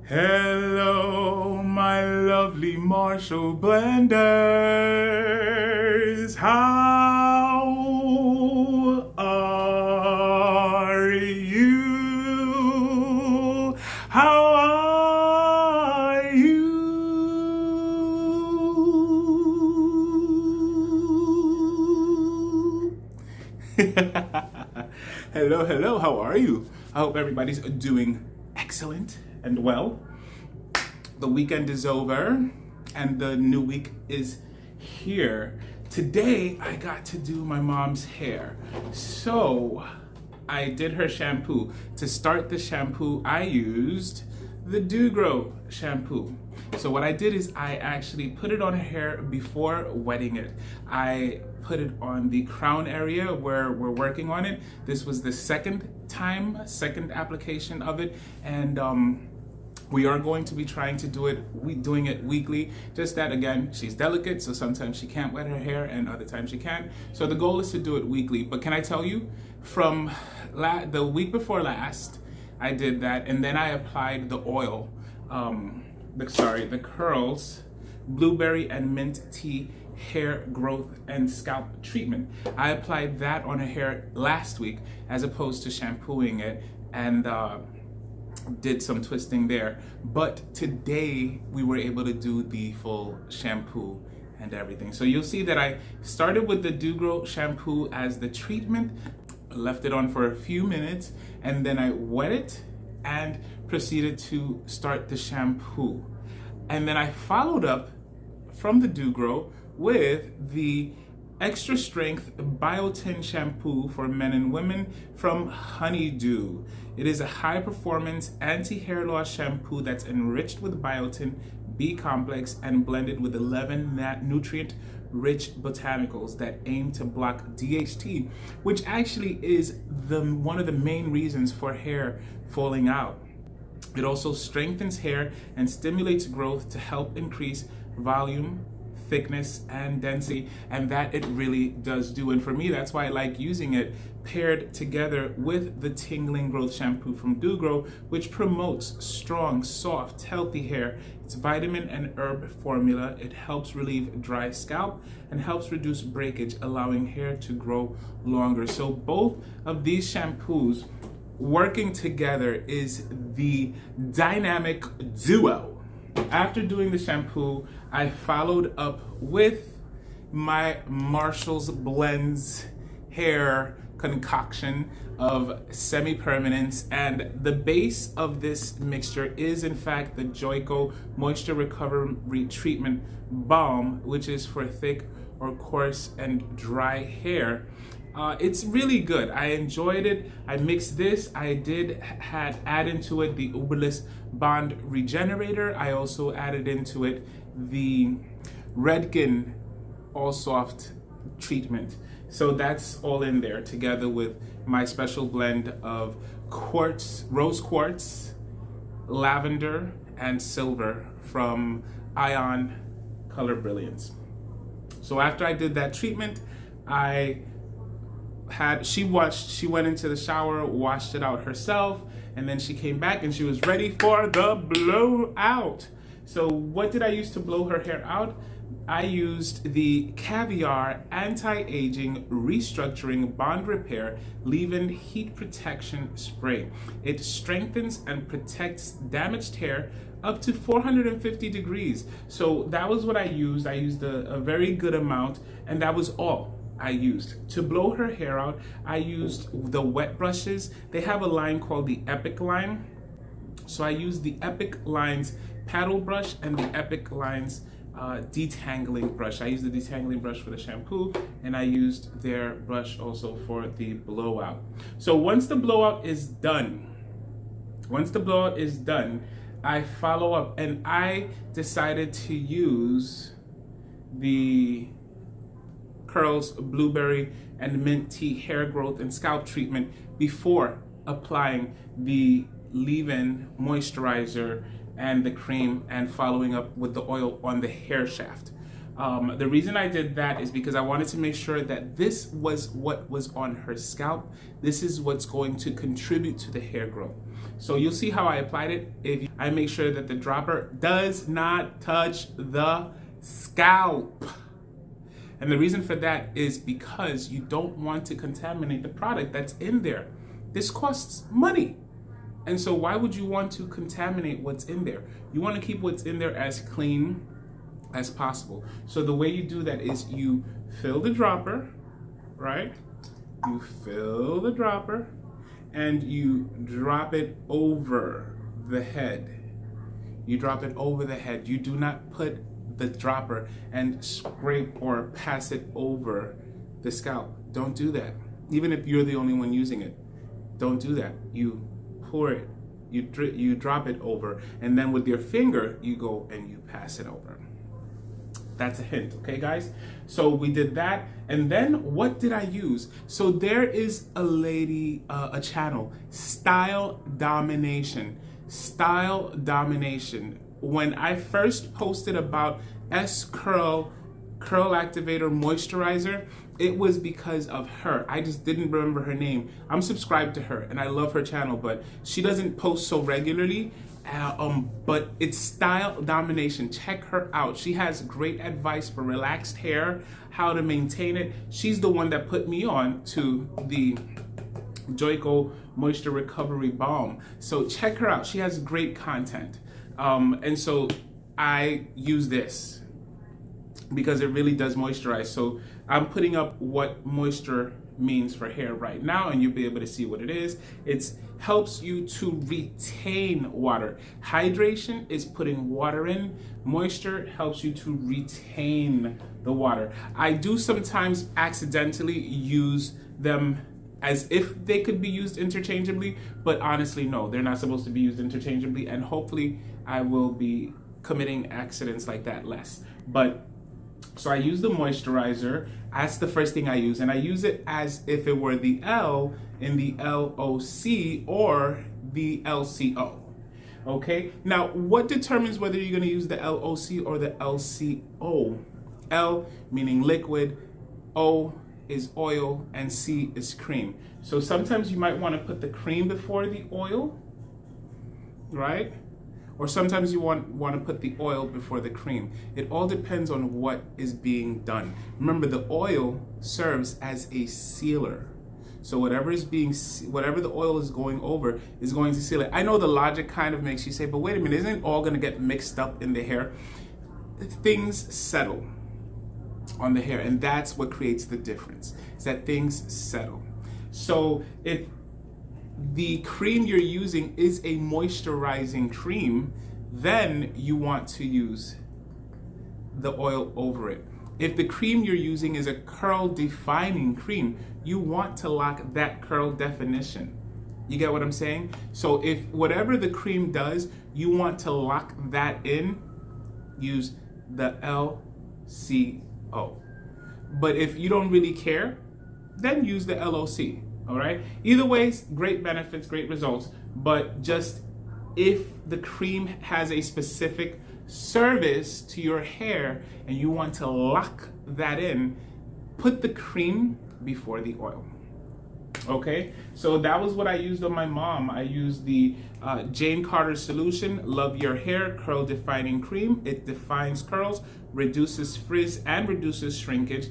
Hello, my lovely Marshall blenders. How are you? How are you? Hello, how are you? I hope everybody's doing excellent and well. The weekend is over and the new week is here. Today I got to do my mom's hair. So I did her shampoo. To start the shampoo, I used the Dugro shampoo. So what I did is I actually put it on her hair before wetting it. I put it on the crown area where we're working on it. This was the second application of it, and we are going to be trying to doing it weekly. Just that, again, she's delicate, so sometimes she can't wet her hair and other times she can. So the goal is to do it weekly. But can I tell you, from the week before last, I did that, and then I applied the oil, the curls, blueberry and mint tea hair growth and scalp treatment. I applied that on her hair last week as opposed to shampooing it, and did some twisting there. But today we were able to do the full shampoo and everything. So you'll see that I started with the Dugro shampoo as the treatment, left it on for a few minutes, and then I wet it and proceeded to start the shampoo. And then I followed up from the Dugro with the extra strength Biotin Shampoo for men and women from Honeydew. It is a high performance anti-hair loss shampoo that's enriched with biotin, B complex, and blended with 11 nutrient rich botanicals that aim to block DHT, which actually is one of the main reasons for hair falling out. It also strengthens hair and stimulates growth to help increase volume, thickness, and density, and that it really does do. And for me, that's why I like using it paired together with the Tingling Growth Shampoo from Dugro, which promotes strong, soft, healthy hair. It's vitamin and herb formula. It helps relieve dry scalp and helps reduce breakage, allowing hair to grow longer. So both of these shampoos working together is the dynamic duo. After doing the shampoo, I followed up with my Marshall's Blends hair concoction of SemiPermanence, and the base of this mixture is in fact the Joico Moisture Recovery Treatment Balm, which is for thick or coarse and dry hair. It's really good. I enjoyed it. I mixed this. I did add into it the Uberless Bond Regenerator. I also added into it the Redken All Soft treatment. So that's all in there together with my special blend of rose quartz, lavender, and silver from Ion Color Brilliance. So after I did that treatment, she went into the shower, washed it out herself, and then she came back and she was ready for the blowout. So what did I use to blow her hair out? I used the Caviar Anti-Aging Restructuring Bond Repair Leave-In Heat Protection Spray. It strengthens and protects damaged hair up to 450 degrees. So that was what I used. I used a very good amount, and that was all I used. To blow her hair out, I used the wet brushes. They have a line called the Epic line. So I used the Epic Lines paddle brush and the Epic Lines detangling brush. I used the detangling brush for the shampoo, and I used their brush also for the blowout. So once the blowout is done, I follow up, and I decided to use the Curls, Blueberry, and Mint Tea hair growth and scalp treatment before applying the leave-in moisturizer and the cream, and following up with the oil on the hair shaft. The reason I did that is because I wanted to make sure that this was what was on her scalp. This is what's going to contribute to the hair growth. So you'll see how I applied it. If I make sure that the dropper does not touch the scalp. And the reason for that is because you don't want to contaminate the product that's in there. This costs money. And so why would you want to contaminate what's in there? You want to keep what's in there as clean as possible. So the way you do that is you fill the dropper, right? You fill the dropper and you drop it over the head. You drop it over the head. You do not put the dropper and scrape or pass it over the scalp. Don't do that. Even if you're the only one using it, don't do that. You pour it, you drop it over, and then with your finger, you go and you pass it over. That's a hint, okay guys? So we did that, and then what did I use? So there is a lady, a channel, Style Domination. Style Domination. When I first posted about S-Curl Curl Activator Moisturizer, it was because of her. I just didn't remember her name. I'm subscribed to her and I love her channel, but she doesn't post so regularly. But it's Style Domination. Check her out. She has great advice for relaxed hair, how to maintain it. She's the one that put me on to the Joico Moisture Recovery Balm. So check her out. She has great content. And so I use this because it really does moisturize. So I'm putting up what moisture means for hair right now, and you'll be able to see what it is. It helps you to retain water. Hydration is putting water in. Moisture helps you to retain the water. I do sometimes accidentally use them as if they could be used interchangeably, but honestly, no, they're not supposed to be used interchangeably, and hopefully I will be committing accidents like that less. But so I use the moisturizer. That's the first thing I use, and I use it as if it were the L in the LOC or the LCO. Okay, now what determines whether you're going to use the LOC or the LCO? L meaning liquid, O is oil, and C is cream. So sometimes you might want to put the cream before the oil, right? Or sometimes you want to put the oil before the cream. It all depends on what is being done. Remember, the oil serves as a sealer. So whatever the oil is going over is going to seal it. I know the logic kind of makes you say, but wait a minute, isn't it all going to get mixed up in the hair? Things settle on the hair, and that's what creates the difference, is that things settle. So if the cream you're using is a moisturizing cream, then you want to use the oil over it. If the cream you're using is a curl defining cream, you want to lock that curl definition. You get what I'm saying? So if whatever the cream does, you want to lock that in, use the LCO. But if you don't really care, then use the LOC. All right. Either way, great benefits, great results. But just if the cream has a specific service to your hair and you want to lock that in, put the cream before the oil. Okay, so that was what I used on my mom. I used the Jane Carter Solution Love Your Hair Curl Defining Cream. It defines curls, reduces frizz, and reduces shrinkage.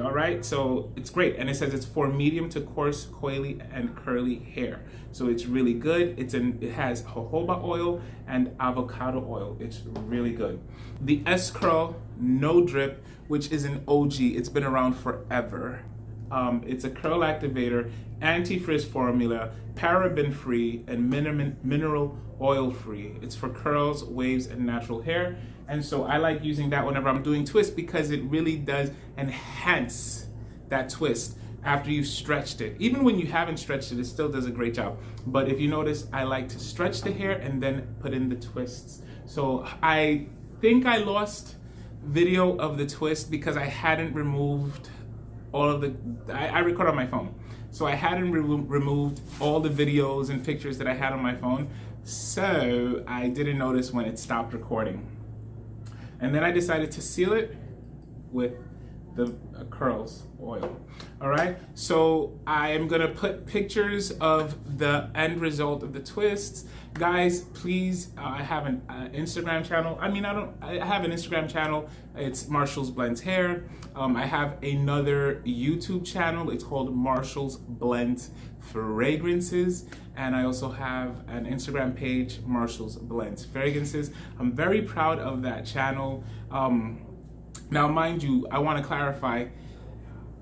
All right, so it's great, and it says it's for medium to coarse, coily, and curly hair. So it's really good. It has jojoba oil and avocado oil. It's really good. The S-Curl No Drip, which is an OG. It's been around forever. It's a curl activator, anti-frizz formula, paraben-free, and mineral oil-free. It's for curls, waves, and natural hair. And so I like using that whenever I'm doing twists because it really does enhance that twist after you've stretched it. Even when you haven't stretched it, it still does a great job. But if you notice, I like to stretch the hair and then put in the twists. So I think I lost video of the twist because I hadn't removed all of the, I record on my phone. So I hadn't removed all the videos and pictures that I had on my phone. So I didn't notice when it stopped recording. And then I decided to seal it with the curls oil. All right, so I am gonna put pictures of the end result of the twists. Guys, please, I have an Instagram channel. I have an Instagram channel. It's Marshall's Blends Hair. I have another YouTube channel. It's called Marshall's Blends Fragrances. And I also have an Instagram page, Marshall's Blends Fragrances. I'm very proud of that channel. Now, mind you, I want to clarify,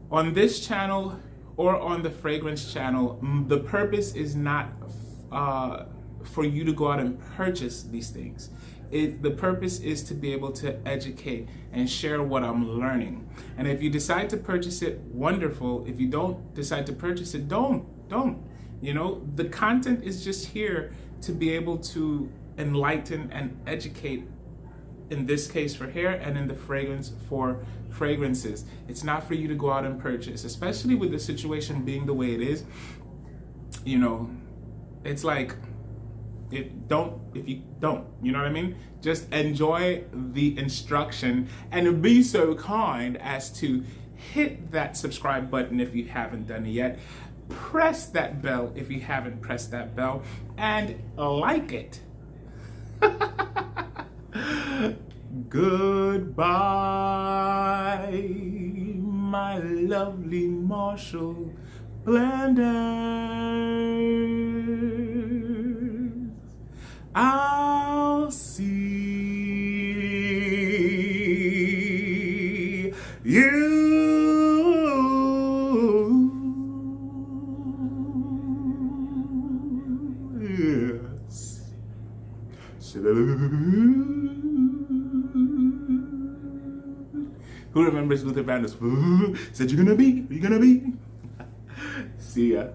on this channel or on the fragrance channel, the purpose is not for you to go out and purchase these things. The purpose is to be able to educate and share what I'm learning. And if you decide to purchase it, wonderful. If you don't decide to purchase it, don't. You know, the content is just here to be able to enlighten and educate, in this case for hair, and in the fragrance for fragrances. It's not for you to go out and purchase, especially with the situation being the way it is. You know, it's like, if you don't, you know what I mean? Just enjoy the instruction and be so kind as to hit that subscribe button if you haven't done it yet. Press that bell if you haven't pressed that bell, and like it. Goodbye, my lovely Marshall blenders. I'll see you. Yes. Who remembers Luther Vandross? Said, you're gonna be, you're gonna be. See ya.